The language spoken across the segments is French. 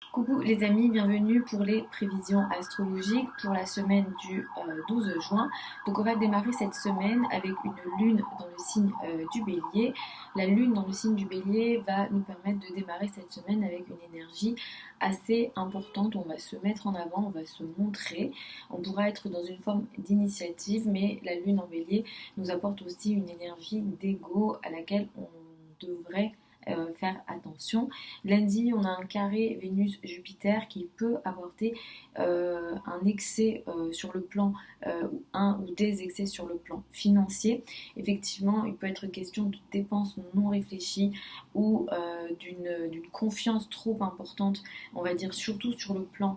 Coucou les amis, bienvenue pour les prévisions astrologiques pour la semaine du 12 juin. Donc on va démarrer cette semaine avec une lune dans le signe du bélier. La lune dans le signe du bélier va nous permettre de démarrer cette semaine avec une énergie assez importante. On va se mettre en avant, on va se montrer. On pourra être dans une forme d'initiative, mais la lune en bélier nous apporte aussi une énergie d'ego à laquelle on devrait faire attention. Lundi, on a un carré Vénus-Jupiter qui peut apporter un excès sur le plan, un ou des excès sur le plan financier. Effectivement, il peut être question de dépenses non réfléchies ou d'une confiance trop importante, on va dire surtout sur le plan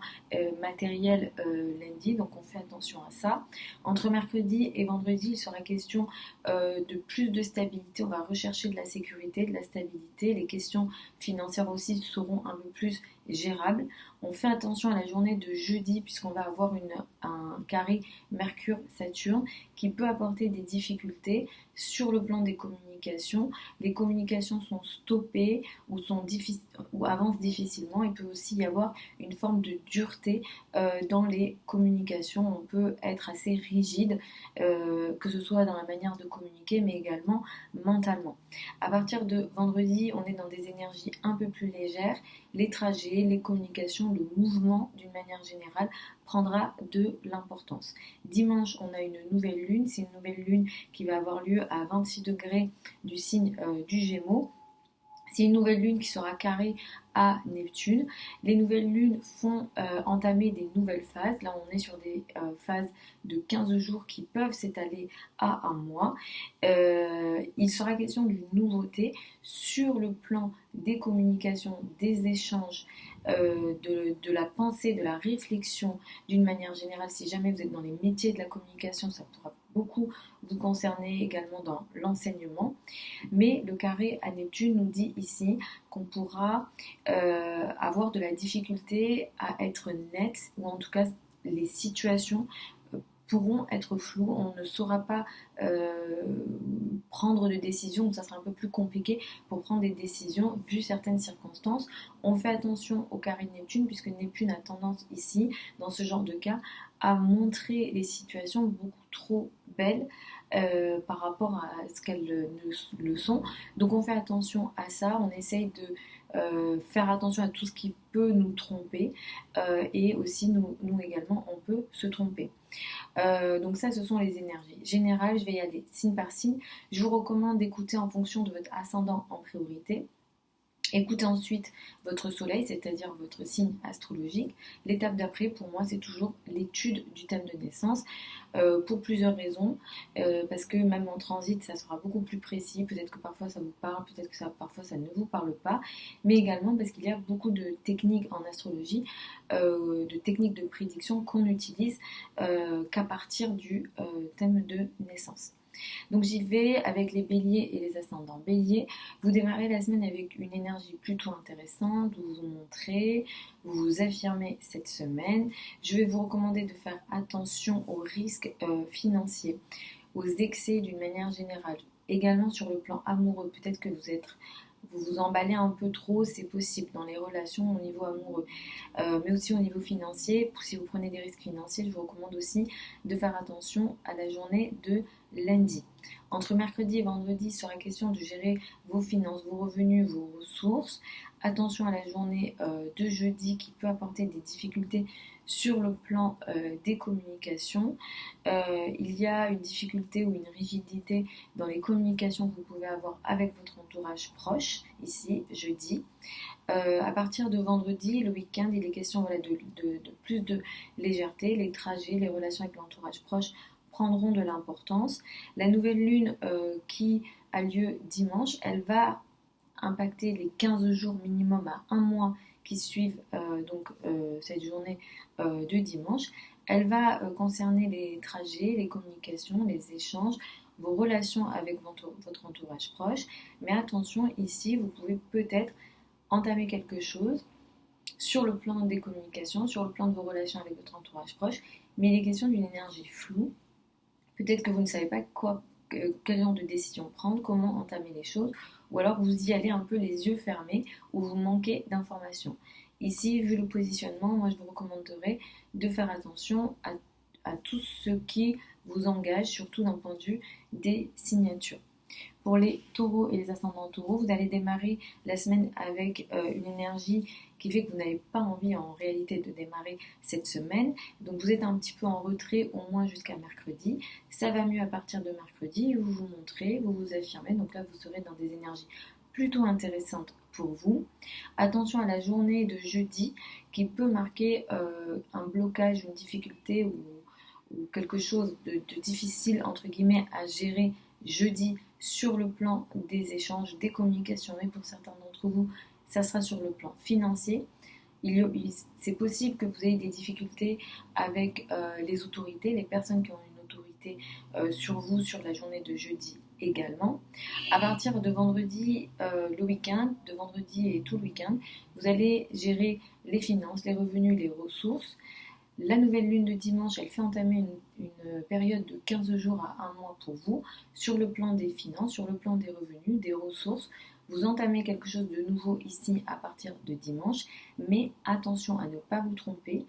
matériel lundi, donc on fait attention à ça. Entre mercredi et vendredi, il sera question de plus de stabilité, on va rechercher de la sécurité, de la stabilité, les questions financières aussi seront un peu plus gérables. On fait attention à la journée de jeudi puisqu'on va avoir un carré Mercure-Saturne qui peut apporter des difficultés sur le plan des communications. Les communications sont stoppées ou avancent difficilement. Il peut aussi y avoir une forme de dureté dans les communications. On peut être assez rigide, que ce soit dans la manière de communiquer mais également mentalement. À partir de vendredi, on est dans des énergies un peu plus légères. Les trajets, les communications, le mouvement d'une manière générale prendra de l'importance. Dimanche, on a une nouvelle lune. C'est une nouvelle lune qui va avoir lieu à 26 degrés du signe du Gémeaux. C'est une nouvelle lune qui sera carrée à Neptune. Les nouvelles lunes font entamer des nouvelles phases. Là, on est sur des phases de 15 jours qui peuvent s'étaler à un mois. Il sera question d'une nouveauté sur le plan des communications, des échanges, de la pensée, de la réflexion d'une manière générale. Si jamais vous êtes dans les métiers de la communication, ça pourra beaucoup vous concerner également dans l'enseignement. Mais le carré à Neptune nous dit ici qu'on pourra avoir de la difficulté à être net, ou en tout cas les situations pourront être floues, on ne saura pas prendre de décision, donc ça sera un peu plus compliqué pour prendre des décisions vu certaines circonstances. On fait attention au carré de Neptune puisque Neptune a tendance ici, dans ce genre de cas, à montrer les situations beaucoup trop belles par rapport à ce qu'elles le sont. Donc on fait attention à ça, on essaye de faire attention à tout ce qui peut nous tromper et aussi nous également on peut se tromper. Donc ça ce sont les énergies générales, je vais y aller signe par signe. Je vous recommande d'écouter en fonction de votre ascendant en priorité. Écoutez ensuite votre soleil, c'est-à-dire votre signe astrologique. L'étape d'après, pour moi, c'est toujours l'étude du thème de naissance, pour plusieurs raisons. Parce que même en transit, ça sera beaucoup plus précis. Peut-être que parfois ça vous parle, peut-être que parfois ça ne vous parle pas. Mais également parce qu'il y a beaucoup de techniques en astrologie, de techniques de prédiction qu'on n'utilise qu'à partir du thème de naissance. Donc j'y vais avec les béliers et les ascendants béliers. Vous démarrez la semaine avec une énergie plutôt intéressante, vous vous montrez, vous vous affirmez cette semaine. Je vais vous recommander de faire attention aux risques financiers, aux excès d'une manière générale. Également sur le plan amoureux, peut-être que vous vous emballez un peu trop, c'est possible dans les relations au niveau amoureux, mais aussi au niveau financier. Si vous prenez des risques financiers, je vous recommande aussi de faire attention à la journée de lundi. Entre mercredi et vendredi, il sera question de gérer vos finances, vos revenus, vos ressources. Attention à la journée de jeudi qui peut apporter des difficultés sur le plan des communications. Il y a une difficulté ou une rigidité dans les communications que vous pouvez avoir avec votre entourage proche, ici, jeudi. À partir de vendredi, le week-end, il est question voilà, de plus de légèreté. Les trajets, les relations avec l'entourage proche prendront de l'importance. La nouvelle lune qui a lieu dimanche, elle va impacter les 15 jours minimum à un mois qui suivent cette journée de dimanche. Elle va concerner les trajets, les communications, les échanges, vos relations avec votre entourage proche. Mais attention, ici, vous pouvez peut-être entamer quelque chose sur le plan des communications, sur le plan de vos relations avec votre entourage proche, mais il est question d'une énergie floue. Peut-être que vous ne savez pas quel genre de décision prendre, comment entamer les choses, ou alors vous y allez un peu les yeux fermés, ou vous manquez d'informations. Ici, vu le positionnement, moi je vous recommanderais de faire attention à tout ce qui vous engage, surtout d'un point de vue des signatures. Pour les taureaux et les ascendants taureaux, vous allez démarrer la semaine avec une énergie qui fait que vous n'avez pas envie en réalité de démarrer cette semaine. Donc vous êtes un petit peu en retrait au moins jusqu'à mercredi. Ça va mieux à partir de mercredi, vous vous montrez, vous vous affirmez. Donc là, vous serez dans des énergies plutôt intéressantes pour vous. Attention à la journée de jeudi qui peut marquer un blocage, une difficulté ou quelque chose de difficile entre guillemets à gérer jeudi sur le plan des échanges, des communications, et pour certains d'entre vous, ça sera sur le plan financier. C'est possible que vous ayez des difficultés avec les autorités, les personnes qui ont une autorité sur vous sur la journée de jeudi également. À partir de vendredi, le week-end, de vendredi et tout le week-end, vous allez gérer les finances, les revenus, les ressources. La nouvelle lune de dimanche, elle fait entamer une période de 15 jours à un mois pour vous, sur le plan des finances, sur le plan des revenus, des ressources. Vous entamez quelque chose de nouveau ici à partir de dimanche, mais attention à ne pas vous tromper,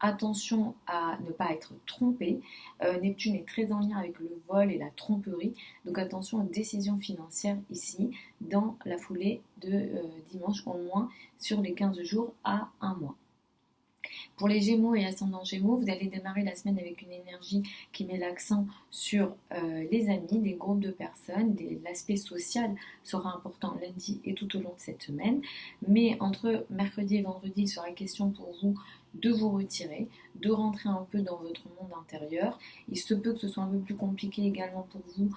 attention à ne pas être trompé. Neptune est très en lien avec le vol et la tromperie, donc attention aux décisions financières ici, dans la foulée de dimanche, au moins sur les 15 jours à un mois. Pour les Gémeaux et ascendants Gémeaux, vous allez démarrer la semaine avec une énergie qui met l'accent sur les amis, les groupes de personnes. L'aspect social sera important lundi et tout au long de cette semaine. Mais entre mercredi et vendredi, il sera question pour vous de vous retirer, de rentrer un peu dans votre monde intérieur. Il se peut que ce soit un peu plus compliqué également pour vous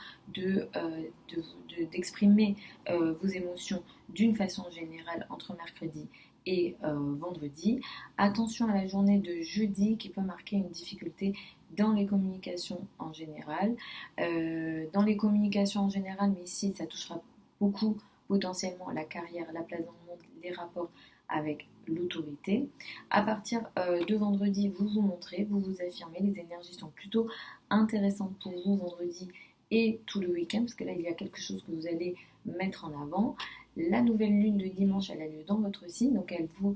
d'exprimer vos émotions d'une façon générale entre mercredi et vendredi. Attention à la journée de jeudi qui peut marquer une difficulté dans les communications en général. Dans les communications en général, mais ici ça touchera beaucoup potentiellement la carrière, la place dans le monde, les rapports avec l'autorité. À partir de vendredi, vous vous montrez, vous vous affirmez, les énergies sont plutôt intéressantes pour vous vendredi et tout le week-end, parce que là il y a quelque chose que vous allez mettre en avant. La nouvelle lune de dimanche, elle a lieu dans votre signe, donc elle vous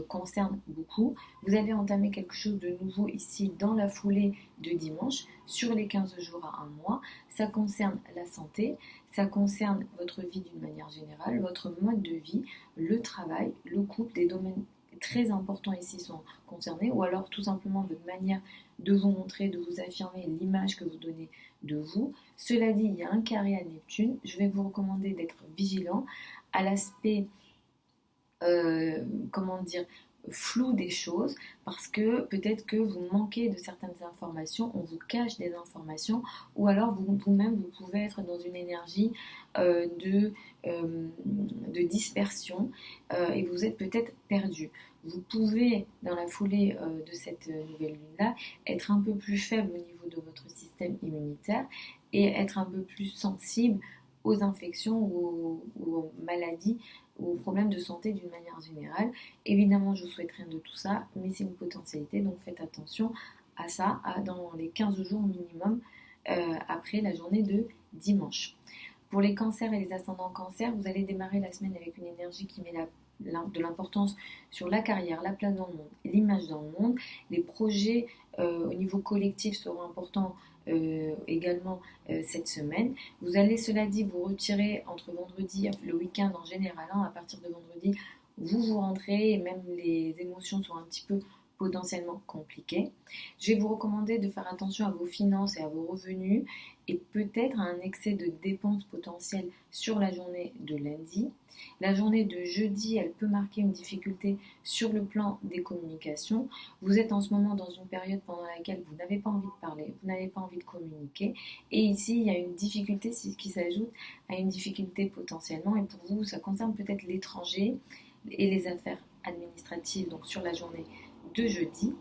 concerne beaucoup. Vous allez entamer quelque chose de nouveau ici dans la foulée de dimanche, sur les 15 jours à un mois. Ça concerne la santé, ça concerne votre vie d'une manière générale, votre mode de vie, le travail, le couple, des domaines très importants ici sont concernés, ou alors tout simplement votre manière de vous montrer, de vous affirmer, l'image que vous donnez de vous. Cela dit, il y a un carré à Neptune, je vais vous recommander d'être vigilant à l'aspect, comment dire, flou des choses, parce que peut-être que vous manquez de certaines informations, on vous cache des informations, ou alors vous-même vous pouvez être dans une énergie de dispersion et vous êtes peut-être perdu. Vous pouvez, dans la foulée de cette nouvelle lune-là, être un peu plus faible au niveau de votre système immunitaire et être un peu plus sensible aux infections ou aux maladies ou aux problèmes de santé d'une manière générale. Évidemment, je vous souhaite rien de tout ça, mais c'est une potentialité, donc faites attention à ça dans les 15 jours minimum après la journée de dimanche. Pour les cancers et les ascendants cancers, vous allez démarrer la semaine avec une énergie qui met de l'importance sur la carrière, la place dans le monde, l'image dans le monde. Les projets au niveau collectif seront importants également cette semaine. Vous allez, cela dit, vous retirer entre vendredi, le week-end en général, à partir de vendredi, vous rentrez et même les émotions sont un petit peu potentiellement compliquées. Je vais vous recommander de faire attention à vos finances et à vos revenus et peut-être à un excès de dépenses potentielles sur la journée de lundi. La journée de jeudi, elle peut marquer une difficulté sur le plan des communications. Vous êtes en ce moment dans une période pendant laquelle vous n'avez pas envie de parler, vous n'avez pas envie de communiquer. Et ici, il y a une difficulté qui s'ajoute à une difficulté potentiellement. Et pour vous, ça concerne peut-être l'étranger et les affaires administratives, donc sur la journée de jeudi.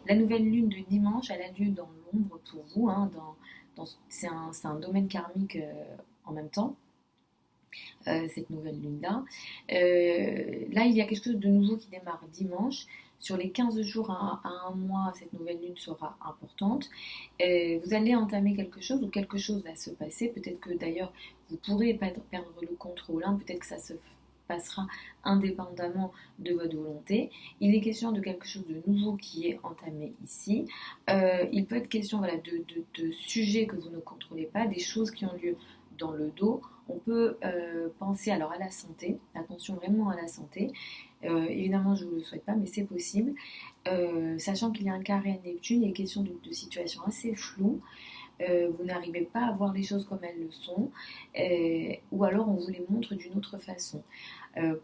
La nouvelle lune de dimanche, elle a lieu dans l'ombre pour vous. C'est un domaine karmique en même temps. Cette nouvelle lune-là. Là, il y a quelque chose de nouveau qui démarre dimanche. Sur les 15 jours à un mois, cette nouvelle lune sera importante. Vous allez entamer quelque chose ou quelque chose va se passer. Peut-être que d'ailleurs, vous pourrez perdre le contrôle. Peut-être que ça se passera indépendamment de votre volonté. Il est question de quelque chose de nouveau qui est entamé ici. Il peut être question de sujets que vous ne contrôlez pas, des choses qui ont lieu dans le dos. On peut penser alors à la santé, attention vraiment à la santé. Évidemment, je ne vous le souhaite pas, mais c'est possible. Sachant qu'il y a un carré à Neptune, il est question de situations assez floues. Vous n'arrivez pas à voir les choses comme elles le sont, ou alors on vous les montre d'une autre façon.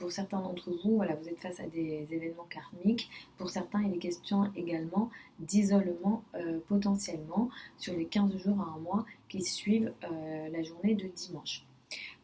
Pour certains d'entre vous, voilà, vous êtes face à des événements karmiques. Pour certains, il est question également d'isolement potentiellement sur les 15 jours à un mois qui suivent la journée de dimanche.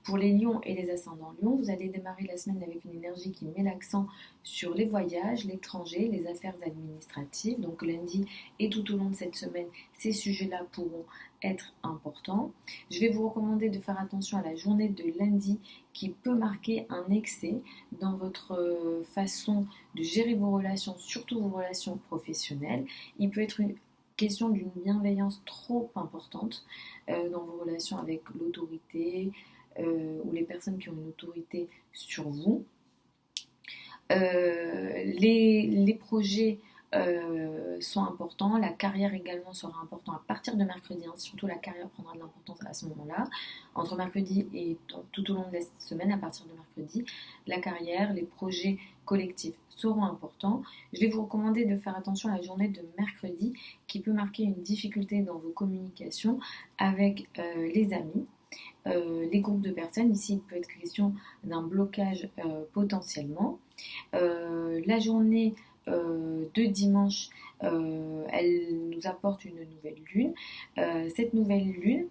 Pour les lions et les ascendants lions, vous allez démarrer la semaine avec une énergie qui met l'accent sur les voyages, l'étranger, les affaires administratives. Donc lundi et tout au long de cette semaine, ces sujets-là pourront être importants. Je vais vous recommander de faire attention à la journée de lundi qui peut marquer un excès dans votre façon de gérer vos relations, surtout vos relations professionnelles. Il peut être une question d'une bienveillance trop importante dans vos relations avec l'autorité, ou les personnes qui ont une autorité sur vous. Les projets sont importants, la carrière également sera importante à partir de mercredi, hein, surtout la carrière prendra de l'importance à ce moment-là. Entre mercredi et tout au long de la semaine, à partir de mercredi, la carrière, les projets collectifs seront importants. Je vais vous recommander de faire attention à la journée de mercredi qui peut marquer une difficulté dans vos communications avec les amis. Les groupes de personnes, ici il peut être question d'un blocage potentiellement. La journée de dimanche, elle nous apporte une nouvelle lune. Cette nouvelle lune,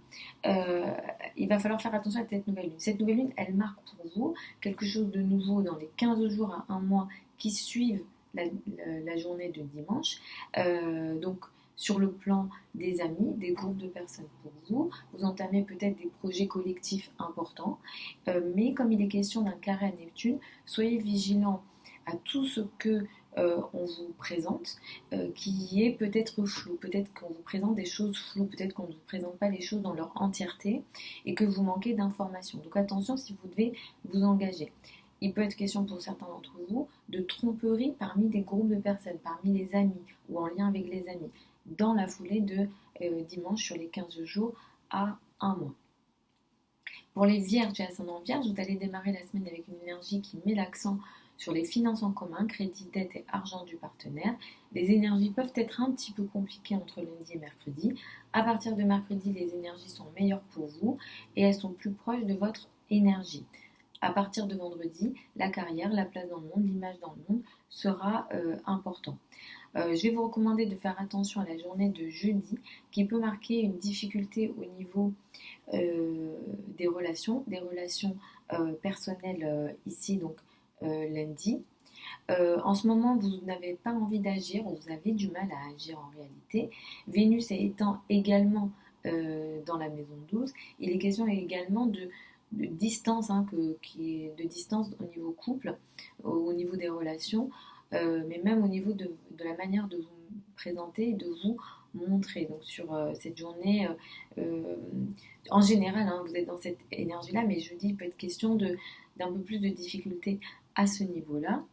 il va falloir faire attention à cette nouvelle lune. Cette nouvelle lune, elle marque pour vous quelque chose de nouveau dans les 15 jours à un mois qui suivent la journée de dimanche. Donc, sur le plan des amis, des groupes de personnes pour vous. Vous entamez peut-être des projets collectifs importants, mais comme il est question d'un carré à Neptune, soyez vigilants à tout ce que on vous présente, qui est peut-être flou, peut-être qu'on vous présente des choses floues, peut-être qu'on ne vous présente pas les choses dans leur entièreté et que vous manquez d'informations. Donc attention si vous devez vous engager. Il peut être question pour certains d'entre vous de tromperie parmi des groupes de personnes, parmi les amis ou en lien avec les amis, dans la foulée de dimanche sur les 15 jours à un mois. Pour les vierges et ascendants vierges, vous allez démarrer la semaine avec une énergie qui met l'accent sur les finances en commun, crédit, dette et argent du partenaire. Les énergies peuvent être un petit peu compliquées entre lundi et mercredi. À partir de mercredi, les énergies sont meilleures pour vous et elles sont plus proches de votre énergie. À partir de vendredi, la carrière, la place dans le monde, l'image dans le monde sera important. Je vais vous recommander de faire attention à la journée de jeudi qui peut marquer une difficulté au niveau des relations personnelles ici, donc lundi. En ce moment, vous n'avez pas envie d'agir ou vous avez du mal à agir en réalité. Vénus étant également dans la maison 12, il est question également de distance, hein, qui est de distance au niveau couple, au niveau des relations, mais même au niveau de la manière de vous présenter et de vous montrer. Donc sur cette journée, en général, hein, vous êtes dans cette énergie-là, mais jeudi, il peut être question d'un peu plus de difficultés à ce niveau-là.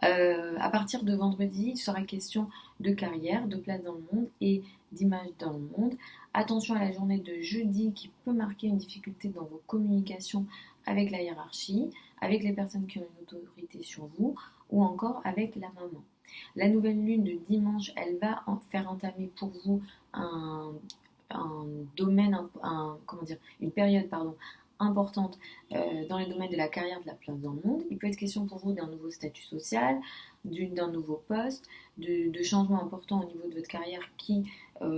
À partir de vendredi, il sera question de carrière, de place dans le monde et d'image dans le monde. Attention à la journée de jeudi qui peut marquer une difficulté dans vos communications avec la hiérarchie, avec les personnes qui ont une autorité sur vous ou encore avec la maman. La nouvelle lune de dimanche, elle va faire entamer pour vous une période importante dans les domaines de la carrière, de la place dans le monde. Il peut être question pour vous d'un nouveau statut social, d'un nouveau poste, de changements importants au niveau de votre carrière qui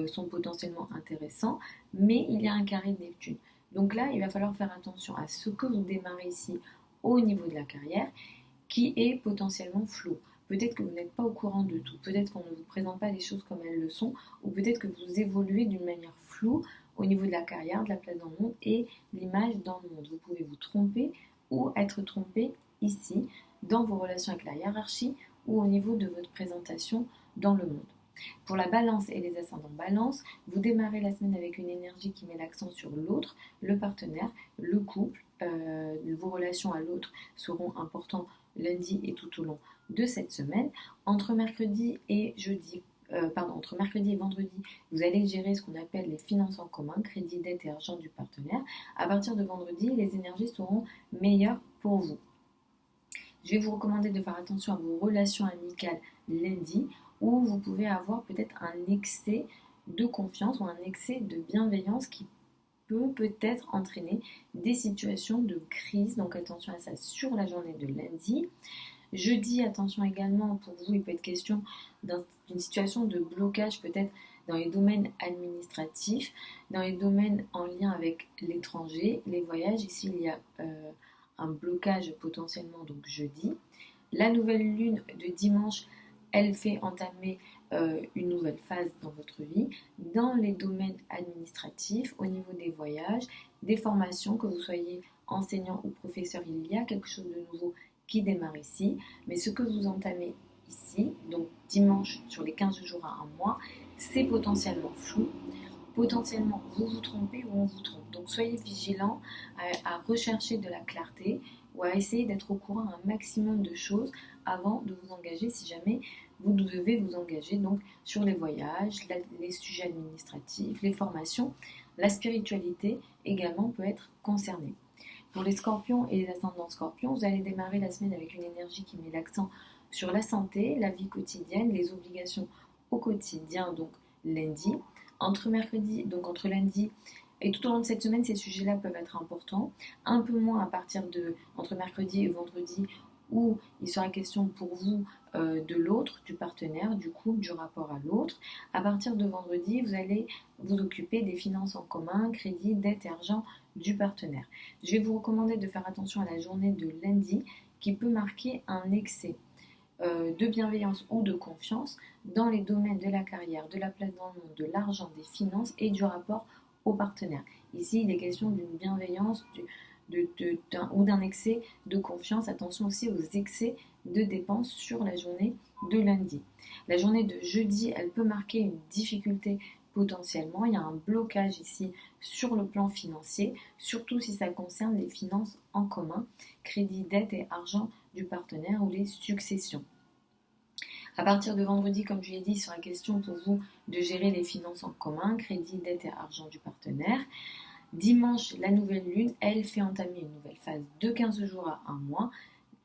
sont potentiellement intéressants, mais il y a un carré de Neptune. Donc là, il va falloir faire attention à ce que vous démarrez ici au niveau de la carrière, qui est potentiellement flou. Peut-être que vous n'êtes pas au courant de tout, peut-être qu'on ne vous présente pas les choses comme elles le sont, ou peut-être que vous évoluez d'une manière floue au niveau de la carrière, de la place dans le monde et l'image dans le monde. Vous pouvez vous tromper ou être trompé ici, dans vos relations avec la hiérarchie ou au niveau de votre présentation dans le monde. Pour la balance et les ascendants balance, vous démarrez la semaine avec une énergie qui met l'accent sur l'autre, le partenaire, le couple. Vos relations à l'autre seront importantes lundi et tout au long de cette semaine. Entre mercredi et vendredi, vous allez gérer ce qu'on appelle les finances en commun, crédit, dette et argent du partenaire. À partir de vendredi, les énergies seront meilleures pour vous. Je vais vous recommander de faire attention à vos relations amicales lundi, où vous pouvez avoir peut-être un excès de confiance ou un excès de bienveillance qui peut-être entraîner des situations de crise. Donc attention à ça sur la journée de lundi. Jeudi, attention également pour vous, il peut être question d'une situation de blocage peut-être dans les domaines administratifs, dans les domaines en lien avec l'étranger, les voyages. Ici, il y a un blocage potentiellement donc jeudi. La nouvelle lune de dimanche, elle fait entamer une nouvelle phase dans votre vie, dans les domaines administratifs, au niveau des voyages, des formations, que vous soyez enseignant ou professeur, il y a quelque chose de nouveau qui démarre ici. Mais ce que vous entamez ici, donc dimanche sur les 15 jours à un mois, c'est potentiellement flou. Potentiellement, vous vous trompez ou on vous trompe. Donc soyez vigilants à rechercher de la clarté ou à essayer d'être au courant d'un maximum de choses avant de vous engager, si jamais vous devez vous engager donc sur les voyages, les sujets administratifs, les formations. La spiritualité également peut être concernée. Pour les scorpions et les ascendants scorpions, vous allez démarrer la semaine avec une énergie qui met l'accent sur la santé, la vie quotidienne, les obligations au quotidien, donc lundi. Entre lundi et tout au long de cette semaine, ces sujets-là peuvent être importants. Un peu moins à partir de entre mercredi et vendredi, où il sera question pour vous de l'autre, du partenaire, du couple, du rapport à l'autre. À partir de vendredi, vous allez vous occuper des finances en commun, crédit, dette et argent du partenaire. Je vais vous recommander de faire attention à la journée de lundi qui peut marquer un excès de bienveillance ou de confiance dans les domaines de la carrière, de la place dans le monde, de l'argent, des finances et du rapport au partenaire. Ici, il est question d'une bienveillance ou d'un excès de confiance. Attention aussi aux excès de dépenses sur la journée de lundi. La journée de jeudi, elle peut marquer une difficulté potentiellement. Il y a un blocage ici sur le plan financier, surtout si ça concerne les finances en commun, crédit, dette et argent du partenaire ou les successions. À partir de vendredi, comme je l'ai dit, il sera question pour vous de gérer les finances en commun, crédit, dette et argent du partenaire. Dimanche, la nouvelle lune, elle fait entamer une nouvelle phase de 15 jours à un mois,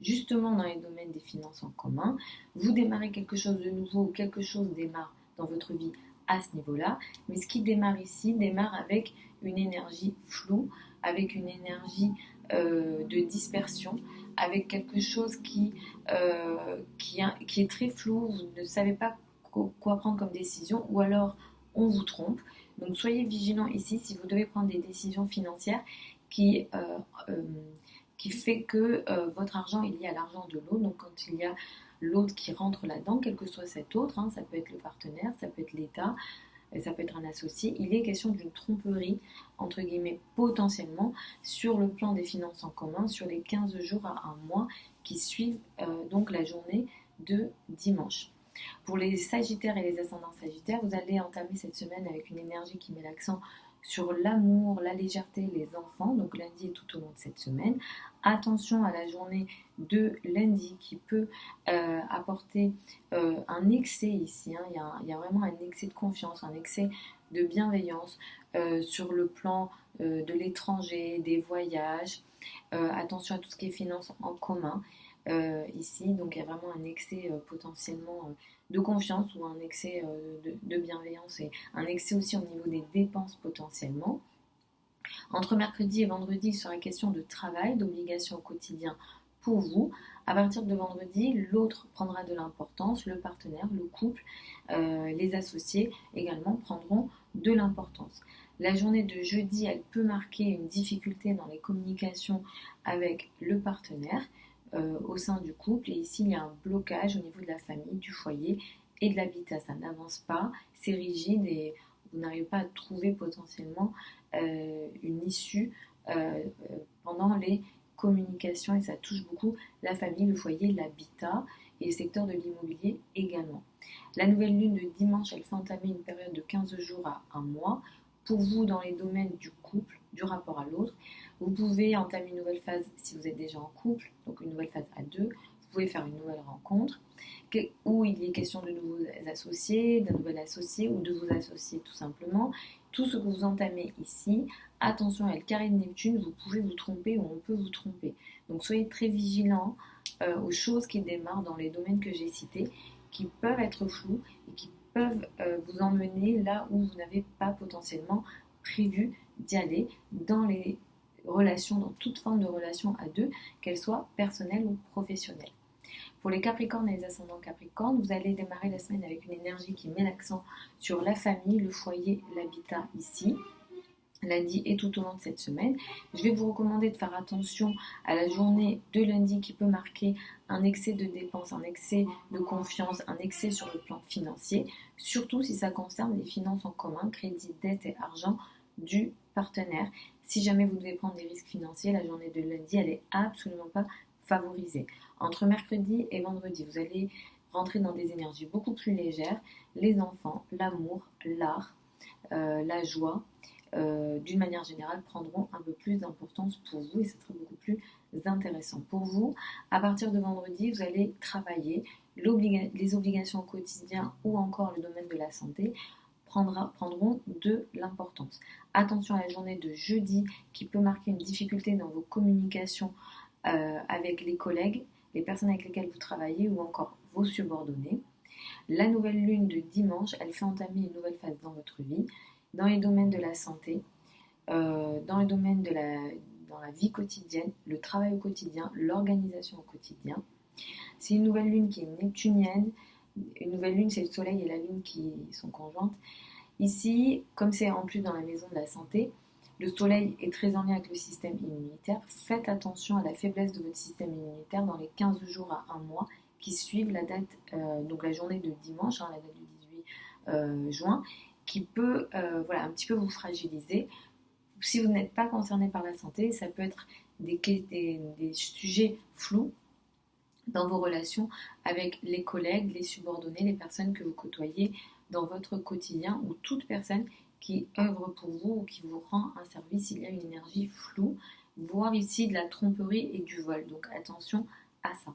justement dans les domaines des finances en commun. Vous démarrez quelque chose de nouveau ou quelque chose démarre dans votre vie à ce niveau-là. Mais ce qui démarre ici démarre avec une énergie floue, avec une énergie de dispersion, avec quelque chose qui est très flou, vous ne savez pas quoi prendre comme décision, ou alors on vous trompe. Donc soyez vigilants ici si vous devez prendre des décisions financières qui fait que votre argent est lié à l'argent de l'autre. Donc quand il y a l'autre qui rentre là-dedans, quel que soit cet autre, ça peut être le partenaire, ça peut être l'État, ça peut être un associé, il est question d'une tromperie, entre guillemets, potentiellement, sur le plan des finances en commun, sur les 15 jours à un mois qui suivent donc la journée de dimanche. Pour les sagittaires et les ascendants sagittaires, vous allez entamer cette semaine avec une énergie qui met l'accent sur l'amour, la légèreté, les enfants, donc lundi et tout au long de cette semaine. Attention à la journée de lundi qui peut apporter un excès ici, il y a vraiment un excès de confiance, un excès de bienveillance sur le plan de l'étranger, des voyages. Attention à tout ce qui est finances en commun. Ici, donc il y a vraiment un excès potentiellement de confiance ou un excès de bienveillance et un excès aussi au niveau des dépenses potentiellement. Entre mercredi et vendredi, il sera question de travail, d'obligations au quotidien pour vous. À partir de vendredi, l'autre prendra de l'importance, le partenaire, le couple, les associés également prendront de l'importance. La journée de jeudi, elle peut marquer une difficulté dans les communications avec le partenaire au sein du couple. Et ici, il y a un blocage au niveau de la famille, du foyer et de l'habitat. Ça n'avance pas, c'est rigide et vous n'arrivez pas à trouver potentiellement une issue pendant les communications et ça touche beaucoup la famille, le foyer, l'habitat et le secteur de l'immobilier également. La nouvelle lune de dimanche, elle fait entamer une période de 15 jours à un mois pour vous dans les domaines du couple, du rapport à l'autre. Vous pouvez entamer une nouvelle phase si vous êtes déjà en couple, donc une nouvelle phase à deux. Vous pouvez faire une nouvelle rencontre où il est question de nouveaux associés, d'un nouvel associé ou de vous associer tout simplement. Tout ce que vous entamez ici, attention à le carré de Neptune, vous pouvez vous tromper ou on peut vous tromper. Donc soyez très vigilants aux choses qui démarrent dans les domaines que j'ai cités, qui peuvent être flous et qui peuvent vous emmener là où vous n'avez pas potentiellement prévu d'y aller dans les relations, dans toute forme de relation à deux, qu'elles soient personnelles ou professionnelles. Pour les Capricornes et les ascendants Capricornes, vous allez démarrer la semaine avec une énergie qui met l'accent sur la famille, le foyer, l'habitat ici, lundi et tout au long de cette semaine. Je vais vous recommander de faire attention à la journée de lundi qui peut marquer un excès de dépenses, un excès de confiance, un excès sur le plan financier, surtout si ça concerne les finances en commun, crédit, dette et argent du partenaire. Si jamais vous devez prendre des risques financiers, la journée de lundi, elle est absolument pas favorisée. Entre mercredi et vendredi, vous allez rentrer dans des énergies beaucoup plus légères, les enfants, l'amour, l'art, la joie, d'une manière générale, prendront un peu plus d'importance pour vous et ce sera beaucoup plus intéressant. Pour vous, à partir de vendredi, vous allez travailler les obligations au quotidien ou encore le domaine de la santé prendront de l'importance. Attention à la journée de jeudi qui peut marquer une difficulté dans vos communications avec les collègues, les personnes avec lesquelles vous travaillez ou encore vos subordonnés. La nouvelle lune de dimanche, elle fait entamer une nouvelle phase dans votre vie, dans les domaines de la santé, dans les domaines dans la vie quotidienne, le travail au quotidien, l'organisation au quotidien. C'est une nouvelle lune qui est neptunienne. Une nouvelle lune, c'est le soleil et la lune qui sont conjointes. Ici, comme c'est en plus dans la maison de la santé, le soleil est très en lien avec le système immunitaire. Faites attention à la faiblesse de votre système immunitaire dans les 15 jours à un mois qui suivent la date, donc la journée de dimanche, la date du 18 juin, qui peut un petit peu vous fragiliser. Si vous n'êtes pas concerné par la santé, ça peut être des sujets flous dans vos relations avec les collègues, les subordonnés, les personnes que vous côtoyez dans votre quotidien ou toute personne qui œuvre pour vous ou qui vous rend un service. Il y a une énergie floue, voire ici de la tromperie et du vol. Donc attention à ça.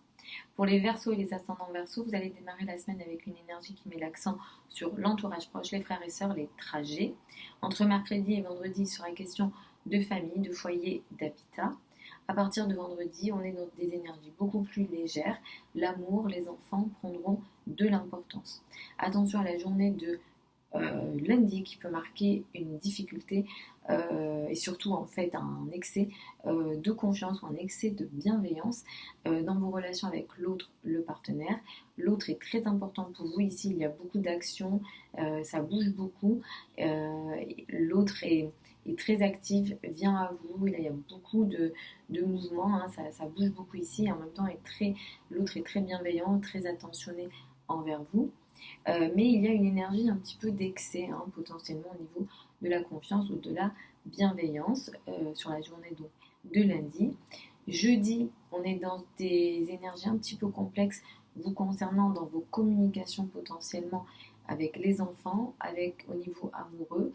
Pour les Verseaux et les ascendants Verseaux, vous allez démarrer la semaine avec une énergie qui met l'accent sur l'entourage proche, les frères et sœurs, les trajets. Entre mercredi et vendredi, il sera question de famille, de foyer, d'habitat. À partir de vendredi, on est dans des énergies beaucoup plus légères. L'amour, les enfants prendront de l'importance. Attention à la journée de lundi qui peut marquer une difficulté et surtout en fait un excès de confiance ou un excès de bienveillance dans vos relations avec l'autre, le partenaire. L'autre est très important pour vous. Ici, il y a beaucoup d'actions, ça bouge beaucoup. L'autre est très actif, vient à vous. Il y a beaucoup de mouvements, ça bouge beaucoup ici. Et en même temps, l'autre est très bienveillant, très attentionné envers vous. Mais il y a une énergie un petit peu d'excès potentiellement au niveau de la confiance ou de la bienveillance sur la journée donc, de lundi. Jeudi, on est dans des énergies un petit peu complexes vous concernant dans vos communications potentiellement avec les enfants, au niveau amoureux,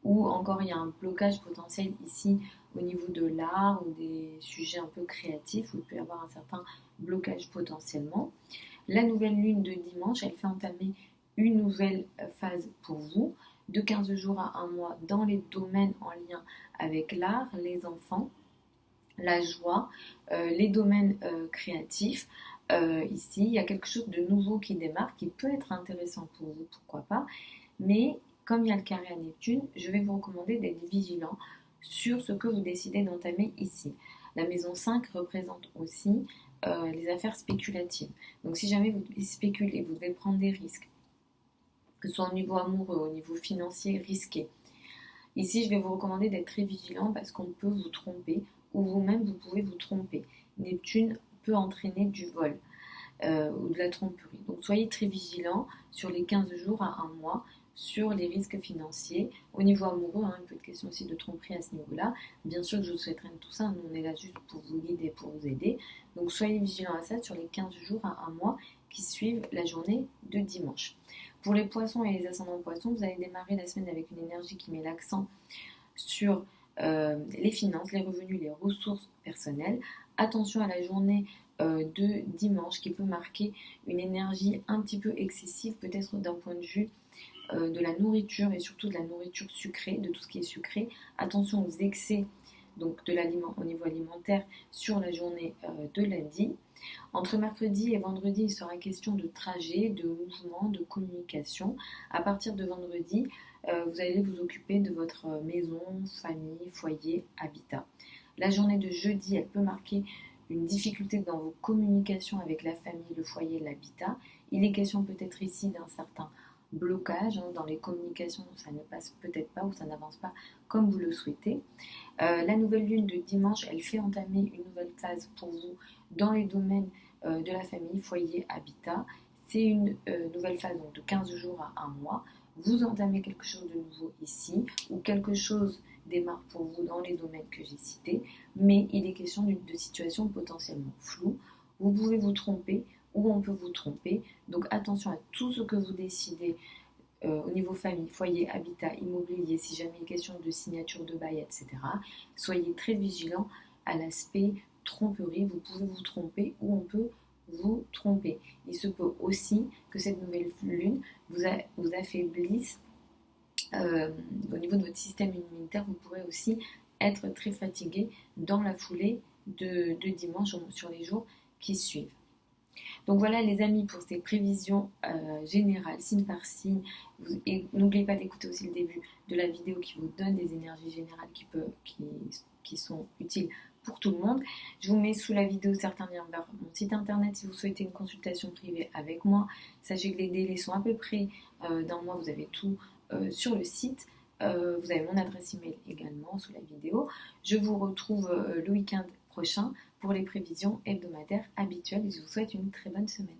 ou encore il y a un blocage potentiel ici au niveau de l'art ou des sujets un peu créatifs où il peut y avoir un certain blocage potentiellement. La nouvelle lune de dimanche, elle fait entamer une nouvelle phase pour vous, de 15 jours à un mois dans les domaines en lien avec l'art, les enfants, la joie, les domaines créatifs. Ici, il y a quelque chose de nouveau qui démarre, qui peut être intéressant pour vous, pourquoi pas. Mais comme il y a le carré à Neptune, je vais vous recommander d'être vigilant sur ce que vous décidez d'entamer ici. La maison 5 représente aussi les affaires spéculatives. Donc si jamais vous spéculez, vous devez prendre des risques, que ce soit au niveau amoureux, au niveau financier, risqué. Ici, je vais vous recommander d'être très vigilant parce qu'on peut vous tromper ou vous-même, vous pouvez vous tromper. Neptune peut entraîner du vol ou de la tromperie. Donc soyez très vigilant sur les 15 jours à un mois sur les risques financiers. Au niveau amoureux, il peut être question aussi de tromperie à ce niveau-là. Bien sûr que je vous souhaiterais tout ça, nous on est là juste pour vous guider, pour vous aider. Donc soyez vigilants à ça sur les 15 jours à un mois qui suivent la journée de dimanche. Pour les poissons et les ascendants poissons, vous allez démarrer la semaine avec une énergie qui met l'accent sur les finances, les revenus, les ressources personnelles. Attention à la journée de dimanche qui peut marquer une énergie un petit peu excessive, peut-être d'un point de vue de la nourriture et surtout de la nourriture sucrée, de tout ce qui est sucré. Attention aux excès donc de l'aliment au niveau alimentaire sur la journée de lundi. Entre mercredi et vendredi, il sera question de trajet, de mouvement, de communication. À partir de vendredi, vous allez vous occuper de votre maison, famille, foyer, habitat. La journée de jeudi, elle peut marquer une difficulté dans vos communications avec la famille, le foyer, l'habitat. Il est question peut-être ici d'un certain blocage dans les communications, ça ne passe peut-être pas ou ça n'avance pas comme vous le souhaitez. La nouvelle lune de dimanche, elle fait entamer une nouvelle phase pour vous dans les domaines de la famille, foyer, habitat. C'est une nouvelle phase donc, de 15 jours à 1 mois. Vous entamez quelque chose de nouveau ici ou quelque chose démarre pour vous dans les domaines que j'ai cités, mais il est question de situations potentiellement floues. Vous pouvez vous tromper ou on peut vous tromper. Donc attention à tout ce que vous décidez au niveau famille, foyer, habitat, immobilier, si jamais il est question de signature de bail, etc. Soyez très vigilants à l'aspect tromperie. Vous pouvez vous tromper ou on peut vous tromper. Il se peut aussi que cette nouvelle lune vous affaiblisse au niveau de votre système immunitaire. Vous pourrez aussi être très fatigué dans la foulée de dimanche sur les jours qui suivent. Donc voilà les amis pour ces prévisions générales, signe par signe. Et n'oubliez pas d'écouter aussi le début de la vidéo qui vous donne des énergies générales qui sont utiles pour tout le monde. Je vous mets sous la vidéo certains liens vers mon site internet si vous souhaitez une consultation privée avec moi. Sachez que les délais sont à peu près d'un mois, vous avez tout sur le site. Vous avez mon adresse email également sous la vidéo. Je vous retrouve le week-end prochain pour les prévisions hebdomadaires habituelles et je vous souhaite une très bonne semaine.